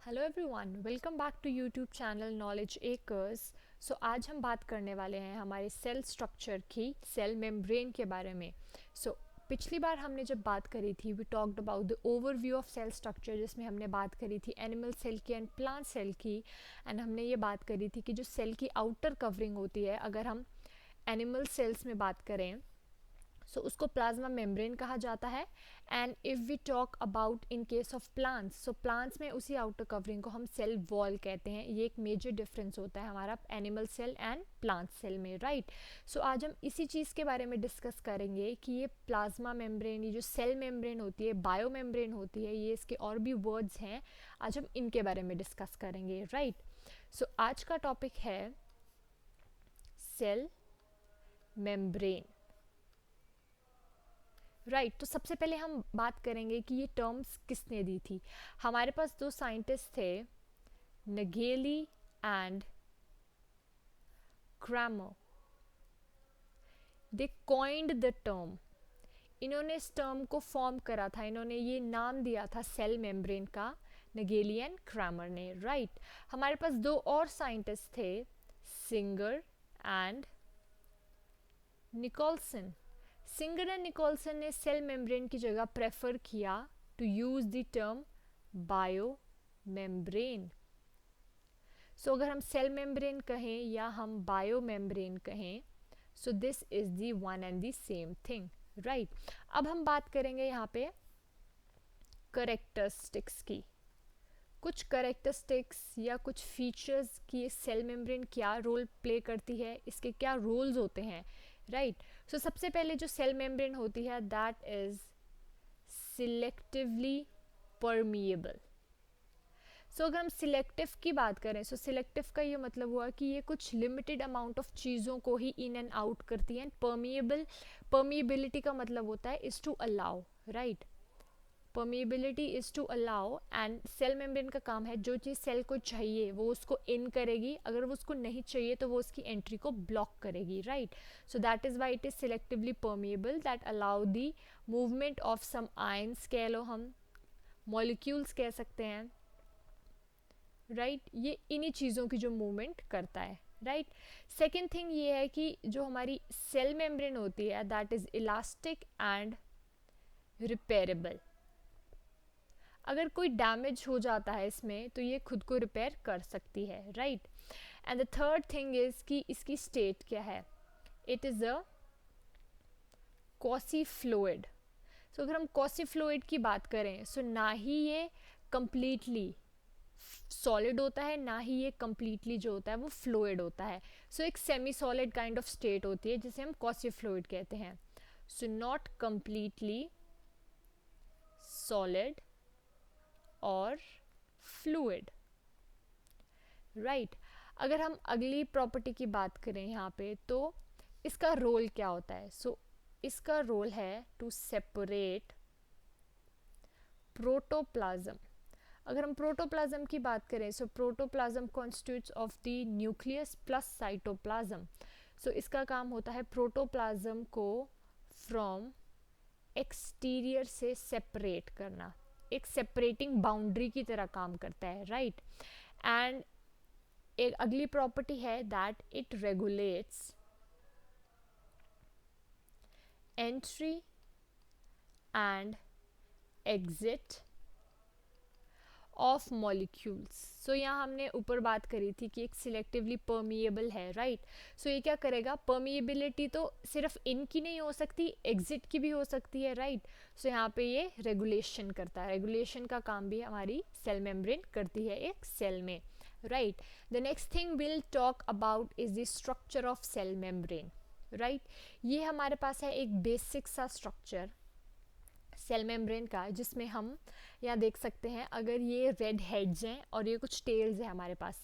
Hello everyone, welcome back to YouTube channel knowledge acres. आज हम बात करने वाले हैं हमारे सेल स्ट्रक्चर की, सेल मेम्ब्रेन के बारे में। पिछली बार हमने जब बात करी थी we talked about the overview of cell structure, जिसमें हमने बात करी थी एनिमल सेल की एंड प्लांट सेल की। एंड हमने ये बात करी थी कि जो सेल की आउटर कवरिंग होती है, अगर हम एनिमल सेल्स में बात करें उसको प्लाज्मा मेम्ब्रेन कहा जाता है। And if we talk about in case of plants, plants में उसी आउटर कवरिंग को हम सेल वॉल कहते हैं। ये एक मेजर डिफरेंस होता है हमारा animal cell and plant cell में, राइट। आज हम इसी चीज़ के बारे में डिस्कस करेंगे कि ये प्लाज्मा मेम्ब्रेन, ये जो सेल मेम्ब्रेन होती है, बायो मेम्ब्रेन होती है, ये इसके और भी वर्ड्स हैं। आज हम इनके बारे में डिस्कस करेंगे, राइट। आज का टॉपिक है सेल मेम्ब्रेन, राइट। तो सबसे पहले हम बात करेंगे कि ये टर्म्स किसने दी थी। हमारे पास दो साइंटिस्ट थे, Naegeli and Cramer. They coined the term. इन्होंने इस टर्म को फॉर्म करा था, इन्होंने ये नाम दिया था सेल मेम्ब्रेन का, नगेली एंड क्रैमर ने, राइट। हमारे पास दो और साइंटिस्ट थे, Singer and Nicolson. Singer and Nicolson ने सेल मेम्ब्रेन की जगह प्रेफर किया to use the term bio membrane. अगर हम सेल मेम्ब्रेन कहें या हम बायो मेम्ब्रेन कहें, this is the one and the same thing, right. अब हम बात करेंगे यहाँ पे करेक्टरिस्टिक्स की, कुछ करेक्टरिस्टिक्स या कुछ फीचर्स की सेल मेम्ब्रेन क्या रोल प्ले करती है, इसके क्या रोल्स होते हैं, राइट। सबसे पहले जो सेल मेम्ब्रेन होती है दैट इज सिलेक्टिवली परमिएबल। अगर हम सिलेक्टिव की बात करें, सिलेक्टिव का ये मतलब हुआ कि ये कुछ लिमिटेड अमाउंट ऑफ चीज़ों को ही इन एंड आउट करती है। परमिएबिलिटी का मतलब होता है is to allow, right. Permeability is to allow, and cell membrane का काम है जो चीज़ सेल को चाहिए वो उसको इन करेगी, अगर वो उसको नहीं चाहिए तो वो उसकी एंट्री को ब्लॉक करेगी, right. That is why it is selectively permeable, that allow the movement of some ions, कह लो हम मॉलिक्यूल्स कह सकते हैं, राइट। ये इन्हीं चीज़ों की जो मूवमेंट करता है, राइट। सेकेंड थिंग ये है कि जो हमारी सेल मेम्ब्रेन होती है that is elastic and repairable. अगर कोई डैमेज हो जाता है इसमें तो ये खुद को रिपेयर कर सकती है, right. And the third thing is कि इसकी स्टेट क्या है, it is a quasi fluid. अगर हम कॉसी फ्लूइड की बात करें, ना ही ये कंप्लीटली सॉलिड होता है, ना ही ये कंप्लीटली जो होता है वो फ्लूइड होता है। एक semi solid kind of state होती है जिसे हम कॉसी फ्लूइड कहते हैं। नॉट कंप्लीटली सॉलिड और फ्लूइड, राइट। अगर हम अगली प्रॉपर्टी की बात करें यहाँ पे, तो इसका रोल क्या होता है। इसका रोल है टू सेपरेट प्रोटोप्लाज्म। अगर हम प्रोटोप्लाज्म की बात करें, protoplasm constitutes of the nucleus plus cytoplasm. इसका काम होता है प्रोटोप्लाज्म को फ्रॉम एक्सटीरियर से सेपरेट करना, एक सेपरेटिंग बाउंड्री की तरह काम करता है, राइट। एंड एक अगली प्रॉपर्टी है that it regulates entry and exit of molecules. यहाँ हमने ऊपर बात करी थी कि एक सिलेक्टिवली परमिएबल है, राइट। ये क्या करेगा, परमिएबिलिटी तो सिर्फ इन की नहीं हो सकती, एग्जिट की भी हो सकती है, राइट। यहाँ पे ये रेगुलेशन करता है, रेगुलेशन का काम भी हमारी सेल मेम्ब्रेन करती है एक सेल में, right. The next thing will talk about is the structure of cell membrane, right. ये हमारे पास है एक बेसिक सा स्ट्रक्चर सेल मेम्ब्रेन का, जिसमें हम यहाँ देख सकते हैं, अगर ये रेड हेड्स हैं और ये कुछ टेल्स हैं हमारे पास।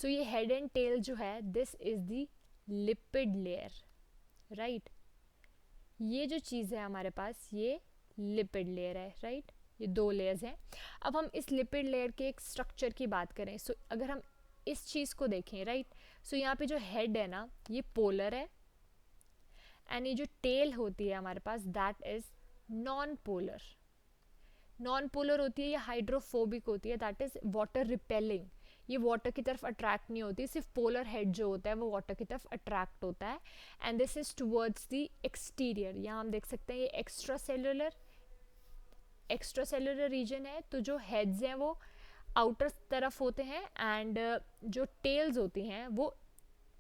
ये हेड एंड टेल जो है this is the lipid layer, right. ये जो चीज़ है हमारे पास ये लिपिड लेयर है, राइट। ये दो लेयर्स हैं। अब हम इस लिपिड लेयर के एक स्ट्रक्चर की बात करें, अगर हम इस चीज़ को देखें, राइट। यहाँ पे जो हेड है ना ये पोलर है, एंड ये जो टेल होती है हमारे पास that is non polar. Non polar होती है या हाइड्रोफोबिक होती है, दैट इज वाटर रिपेलिंग, ये वाटर की तरफ अट्रैक्ट नहीं होती, सिर्फ पोलर हेड जो होता है वो वाटर की तरफ अट्रैक्ट होता है। And this is towards the exterior, यहाँ हम देख सकते हैं ये एक्स्ट्रा सेलुलर रीजन है, तो जो हेड्स हैं वो आउटर तरफ होते हैं एंड जो टेल्स होती हैं वो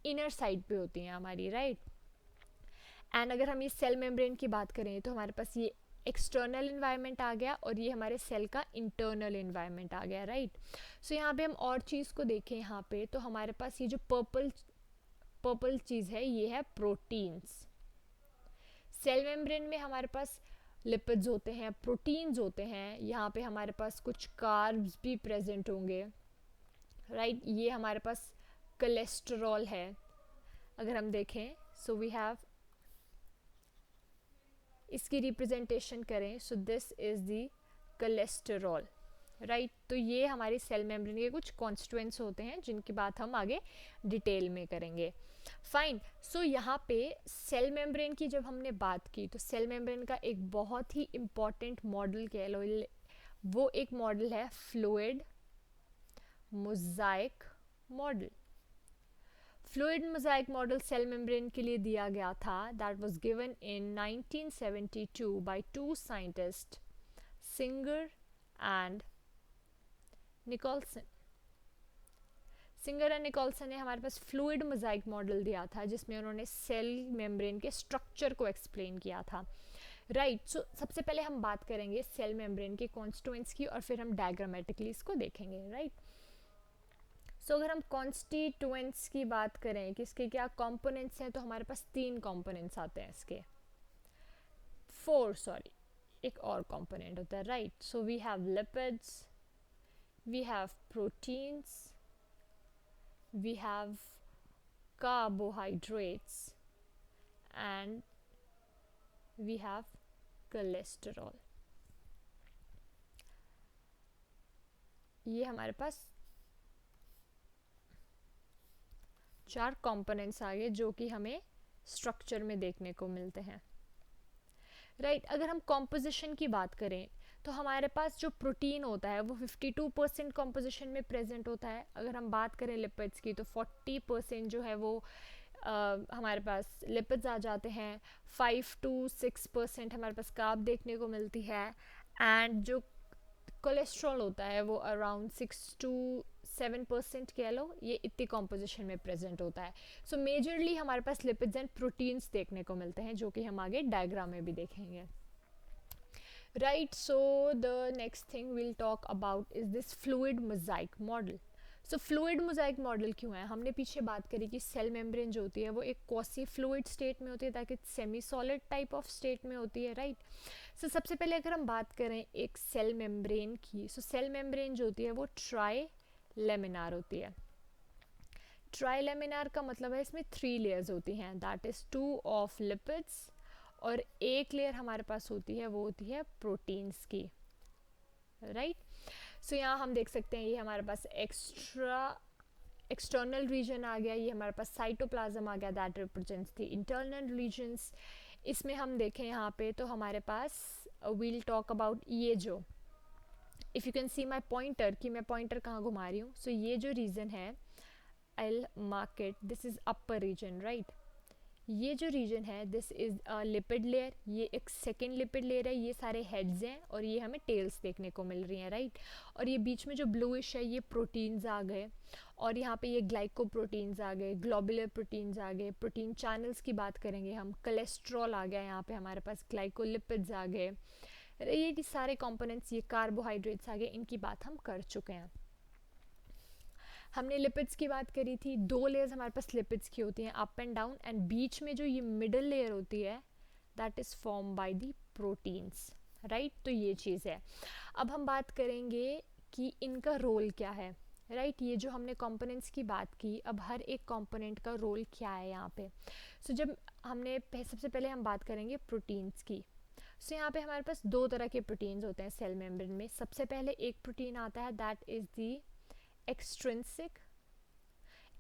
इनर साइड पे होती हैं हमारी, राइट। एंड अगर हम ये सेल मेम्ब्रेन की बात करें तो हमारे पास ये एक्सटर्नल इन्वायरमेंट आ गया और ये हमारे सेल का इंटरनल इन्वायरमेंट आ गया, राइट। सो यहाँ पे हम और चीज़ को देखें, यहाँ पे तो हमारे पास ये जो पर्पल चीज़ है ये है प्रोटीन्स। सेल मेम्ब्रेन में हमारे पास लिपिड्स होते हैं, प्रोटीन्स होते हैं, यहाँ पे हमारे पास कुछ कार्ब्स भी प्रेजेंट होंगे, राइट। ये हमारे पास कोलेस्ट्रॉल है अगर हम देखें, सो वी हैव, इसकी रिप्रेजेंटेशन करें, so this is the cholesterol, right. तो ये हमारी सेल मेम्ब्रेन के कुछ कॉन्स्टिट्यूएंट्स होते हैं जिनकी बात हम आगे डिटेल में करेंगे। फाइन। सो यहाँ पे सेल मेम्ब्रेन की जब हमने बात की तो सेल मेम्ब्रेन का एक बहुत ही इम्पॉर्टेंट मॉडल कह लो, वो एक मॉडल है fluid mosaic model. Fluid mosaic model cell membrane के लिए दिया गया था, that was given in 1972 by two scientist Singer and Nicolson. Singer and Nicolson ने हमारे पास फ्लूइड मोज़ाइक मॉडल दिया था जिसमें उन्होंने सेल मेम्ब्रेन के स्ट्रक्चर को एक्सप्लेन किया था, राइट। सो सबसे पहले हम बात करेंगे सेल मेम्ब्रेन के कॉन्स्टिट्यूएंट्स की और फिर हम डायग्रामेटिकली इसको देखेंगे, राइट। सो अगर हम कॉन्स्टिट्यूएंट्स की बात करें कि इसके क्या कंपोनेंट्स हैं, तो हमारे पास 3 कंपोनेंट्स आते हैं इसके, 4 सॉरी, एक और कंपोनेंट होता है, right. So we have lipids, we have proteins, we have carbohydrates and we have cholesterol। ये हमारे पास 4 कंपोनेंट्स आ गए जो कि हमें स्ट्रक्चर में देखने को मिलते हैं, राइट। अगर हम कॉम्पोजिशन की बात करें तो हमारे पास जो प्रोटीन होता है वो 52% कॉम्पोजिशन में प्रेजेंट होता है। अगर हम बात करें लिपिड्स की तो 40% जो है वो हमारे पास लिपिड्स आ जाते हैं, 5 to 6% हमारे पास कार्ब देखने को मिलती है, एंड जो कोलेस्ट्रॉल होता है वो अराउंड 6 to 7% कह लो, ये इतनी कॉम्पोजिशन में प्रेजेंट होता है। सो मेजरली हमारे पास लिपिड्स एंड प्रोटीन्स देखने को मिलते हैं जो कि हम आगे डायग्राम में भी देखेंगे, right। So the next thing we'll talk about is this fluid mosaic model। so fluid mosaic model क्यों है, हमने पीछे बात करी कि सेल मेम्ब्रेन जो होती है वो एक क्वासी फ्लूइड स्टेट में होती है ताकि semi solid type of state में होती है, राइट। सो सबसे पहले अगर हम बात करें एक सेल मेम्ब्रेन की, सो सेल मेम्ब्रेन जो होती है वो ट्राई लेमिनार होती है। ट्राई लेमिनार का मतलब है इसमें 3 लेयर्स होती हैं, दैट इज 2 ऑफ लिपिड्स और एक लेयर हमारे पास होती है वो होती है प्रोटीन्स की, राइट। सो यहाँ हम देख सकते हैं ये हमारे पास एक्सटर्नल रीजन आ गया, ये हमारे पास साइटोप्लाज्म आ गया, that represents the internal regions. इसमें हम देखें यहाँ पे तो हमारे पास वील टॉक अबाउट ये जो, if you can see my pointer कि मैं पॉइंटर कहाँ घुमा रही हूँ, सो ये जो रीजन है I mark it, this is upper region, right. ये जो रीजन है this is a lipid layer, ये एक सेकेंड लिपिड लेयर है, ये सारे हेड्स हैं और ये हमें टेल्स देखने को मिल रही हैं, राइट। और ये बीच में जो ब्लूइश है ये प्रोटीन्स आ गए, और यहाँ पे ये ग्लाइकोप्रोटीन्स आ गए, ग्लोबुलर प्रोटीन्स आ गए, प्रोटीन चैनल्स की बात करेंगे हम, कोलेस्ट्रॉल आ गया, यहाँ पे हमारे पास ग्लाइकोलिपिड्स आ गए, ये सारे कंपोनेंट्स, ये कार्बोहाइड्रेट्स आ गए, इनकी बात हम कर चुके हैं। हमने लिपिड्स की बात करी थी, 2 लेयर्स हमारे पास लिपिड्स की होती हैं, अप एंड डाउन, एंड बीच में जो ये मिडल लेयर होती है that is form by the proteins, right. तो ये चीज़ है। अब हम बात करेंगे कि इनका रोल क्या है, राइट। ये जो हमने कंपोनेंट्स की बात की, अब हर एक कंपोनेंट का रोल क्या है यहाँ पे। सो जब हमने सबसे पहले हम बात करेंगे प्रोटीन्स की। सो यहाँ पे हमारे पास 2 तरह के प्रोटीन्स होते हैं सेल मेम्ब्रेन में। सबसे पहले एक प्रोटीन आता है that is the extrinsic.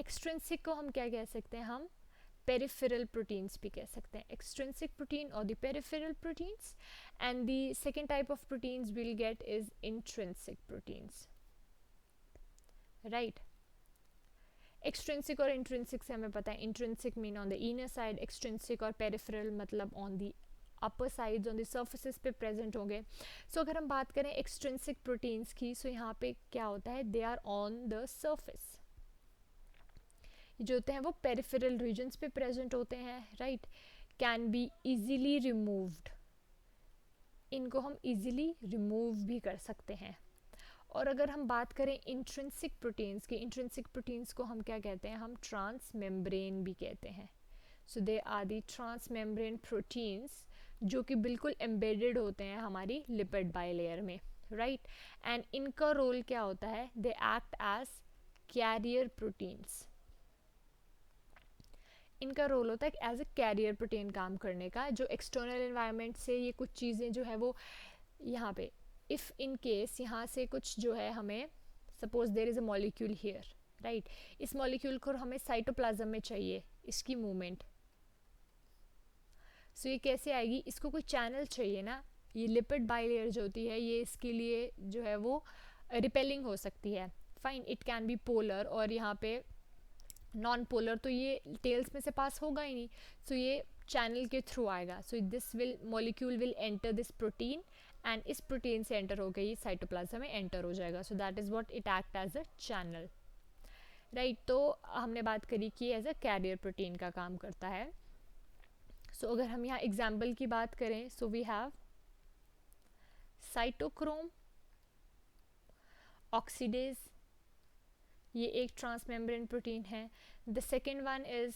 Extrinsic को हम क्या कह सकते हैं, हम पेरिफेरल प्रोटीन्स भी कह सकते हैं, एक्सट्रिंसिक प्रोटीन और the peripheral proteins, and the second type of proteins will get is intrinsic proteins, right. Extrinsic और इंट्रिंसिक से हमें पता है, intrinsic mean on the inner side, extrinsic और पेरिफेरल मतलब on the upper sides, on the surfaces पे present होंगे। सो अगर हम बात करें एक्सट्रिंसिक प्रोटीन्स की, सो यहाँ पे क्या होता है, they are on the surface, जो होते हैं वो पेरिफेरल रीजन्स पे प्रेजेंट होते हैं, right, can be easily removed, इनको हम इजीली रिमूव भी कर सकते हैं। और अगर हम बात करें इंट्रिंसिक प्रोटीन्स की, इंट्रिंसिक प्रोटीन्स को हम क्या कहते हैं, हम ट्रांस मेम्ब्रेन भी कहते हैं। So they are the transmembrane proteins जो कि बिल्कुल एम्बेडेड होते हैं हमारी लिपिड बाइलेयर में, राइट, एंड इनका रोल क्या होता है, they act as carrier proteins, इनका रोल होता है एज ए कैरियर प्रोटीन काम करने का, जो एक्सटर्नल एनवायरनमेंट से ये कुछ चीज़ें जो है वो यहाँ पे, इफ़ इन केस यहाँ से कुछ जो है हमें, suppose there is a molecule here, right, इस मॉलिक्यूल को हमें साइटोप्लाज्म में चाहिए इसकी मूवमेंट, सो ये कैसे आएगी, इसको कोई चैनल चाहिए ना, ये लिपिड बाइलेयर जो होती है ये इसके लिए जो है वो रिपेलिंग हो सकती है, fine, it can be polar और यहाँ पे नॉन पोलर, तो ये टेल्स में से पास होगा ही नहीं, सो ये चैनल के थ्रू आएगा, so this will molecule will enter this protein and इस प्रोटीन से एंटर होकर ये साइटोप्लाज्म में एंटर हो जाएगा, so that is what it act as a channel, right. तो हमने बात करी कि एज अ कैरियर प्रोटीन का काम करता है। सो अगर हम यहाँ एग्जाम्पल की बात करें, so we have cytochrome oxidase, ये एक ट्रांसमेम्ब्रेन प्रोटीन है। The second one is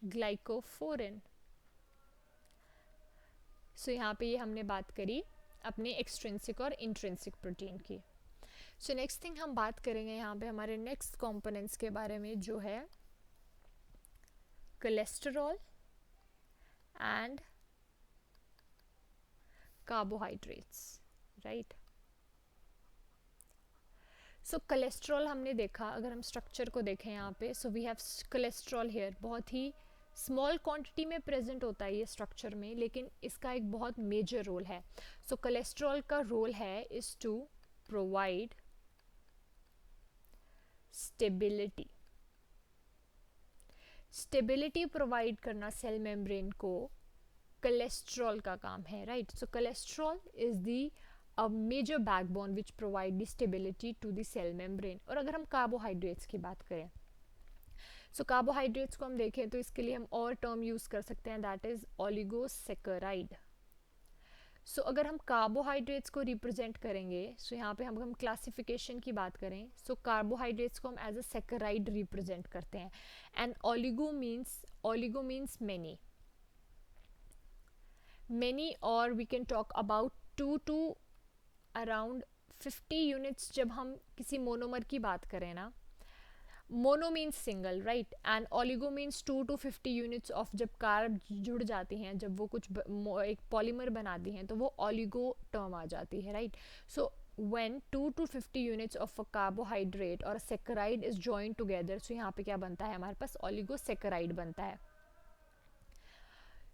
glycophorin. So यहाँ पे ये हमने बात करी अपने एक्सट्रिंसिक और इंट्रिंसिक प्रोटीन की। सो नेक्स्ट थिंग हम बात करेंगे यहाँ पे हमारे नेक्स्ट कंपोनेंट्स के बारे में, जो है cholesterol and carbohydrates, right. So cholesterol हमने देखा, अगर हम स्ट्रक्चर को देखें यहाँ पे, so we have cholesterol here, बहुत ही स्मॉल क्वांटिटी में प्रेजेंट होता है ये स्ट्रक्चर में, लेकिन इसका एक बहुत मेजर रोल है। सो कोलेस्ट्रॉल का रोल है is to provide stability, stability provide करना सेल मेम्ब्रेन को कोलेस्ट्रॉल का काम है, right. So cholesterol is the a major backbone which provide the stability to the cell membrane। और अगर हम कार्बोहाइड्रेट्स की बात करें, सो कार्बोहाइड्रेट्स को हम देखें तो इसके लिए हम और टर्म यूज़ कर सकते हैं, दैट इज़ ओलिगोसेकेराइड। सो अगर हम कार्बोहाइड्रेट्स को रिप्रेजेंट करेंगे, सो यहाँ पे हम क्लासिफिकेशन की बात करें, सो कार्बोहाइड्रेट्स को हम एज अ सेकेराइड रिप्रेजेंट करते हैं, एंड ओलिगो मीन्स मैनी, और we can talk about 2 to around 50 units. जब हम किसी मोनोमर की बात करें ना, mono means single, right, and oligo means 2 to 50 units of, जब कार्ब जुड़ जाती हैं, जब वो कुछ एक पॉलीमर बनाती हैं तो वो ओलिगो टर्म आ जाती है, right. So when 2 to 50 units of a carbohydrate or a saccharide is joined together, so यहाँ पे क्या बनता है, हमारे पास ओलिगोसेकेराइड बनता है।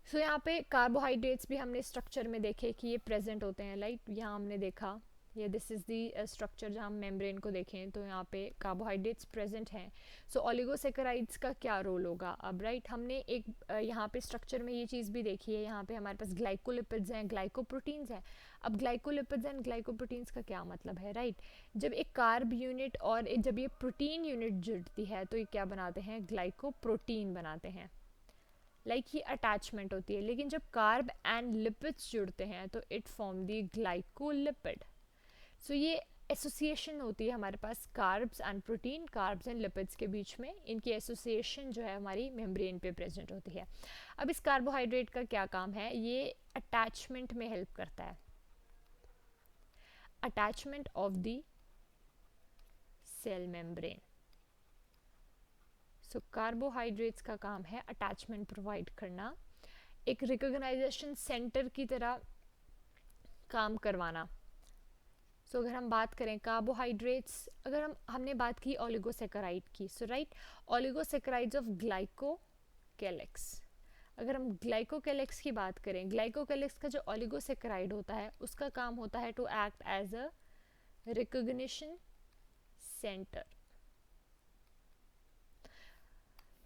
सो यहाँ पे कार्बोहाइड्रेट्स भी हमने स्ट्रक्चर में देखे कि ये प्रेजेंट होते हैं, लाइक यहाँ हमने देखा ये दिस इज़ दी स्ट्रक्चर, जहाँ हम मेम्ब्रेन को देखें तो यहाँ पे कार्बोहाइड्रेट्स प्रेजेंट हैं। सो ओलिगोसेकेराइड्स का क्या रोल होगा अब, राइट। हमने एक यहाँ पे स्ट्रक्चर में ये चीज़ भी देखी है, यहाँ पे हमारे पास ग्लाइकोलिपिड्स हैं, ग्लाइकोप्रोटीन्स हैं। अब ग्लाइकोलिपिड्स एंड ग्लाइकोप्रोटीन्स का क्या मतलब है, राइट। जब एक कार्ब यूनिट और जब ये प्रोटीन यूनिट जुड़ती है तो ये क्या बनाते हैं, ग्लाइकोप्रोटीन बनाते हैं, लाइक ये अटैचमेंट होती है। लेकिन जब कार्ब एंड लिपिड्स जुड़ते हैं तो it form the glycolipid. So ये एसोसिएशन होती है हमारे पास carbs and protein, carbs and lipids के बीच में, इनकी एसोसिएशन जो है हमारी मेम्ब्रेन पे प्रेजेंट होती है। अब इस कार्बोहाइड्रेट का क्या काम है, ये अटैचमेंट में हेल्प करता है, attachment of the cell membrane. So carbohydrates का काम है अटैचमेंट प्रोवाइड करना, एक रिकॉग्नाइजेशन सेंटर की तरह काम करवाना। सो अगर हम बात करें कार्बोहाइड्रेट्स, अगर हमने बात की ओलिगोसेकेराइड की, so right, oligosaccharides of glycocalyx. अगर हम ग्लाइकोकैलेक्स की बात करें, ग्लाइकोकैलेक्स का जो ओलिगोसेकेराइड होता है उसका काम होता है to act as a recognition centre.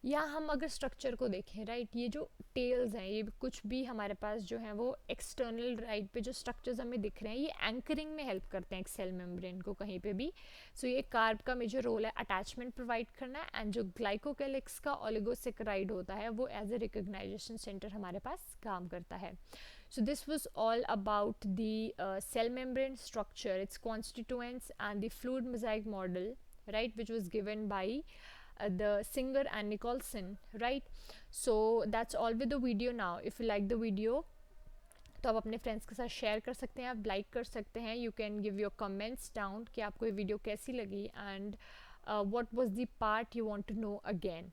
या हम अगर स्ट्रक्चर को देखें, राइट, ये जो टेल्स हैं, ये कुछ भी हमारे पास जो है वो एक्सटर्नल राइट पे जो स्ट्रक्चर्स हमें दिख रहे हैं, ये एंकरिंग में हेल्प करते हैं एक सेल मेम्ब्रेन को कहीं पे भी। सो ये कार्ब का मेजर रोल है अटैचमेंट प्रोवाइड करना, एंड जो ग्लाइकोकैलिक्स का ओलिगोसेकेराइड होता है वो एज ए रिकॉग्नाइजेशन सेंटर हमारे पास काम करता है। So this was all about the cell membrane structure, its constituents, and the fluid mosaic model, right, which was given by the Singer and Nicholson, right? So that's all with the video now. If you like the video, तो आप अपने friends के साथ share कर सकते हैं, आप like कर सकते हैं, you can give your comments down कि आपको ये वीडियो कैसी लगी, and what was the part you want to know again,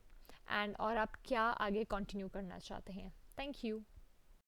and और आप क्या आगे कंटिन्यू करना चाहते हैं। Thank you.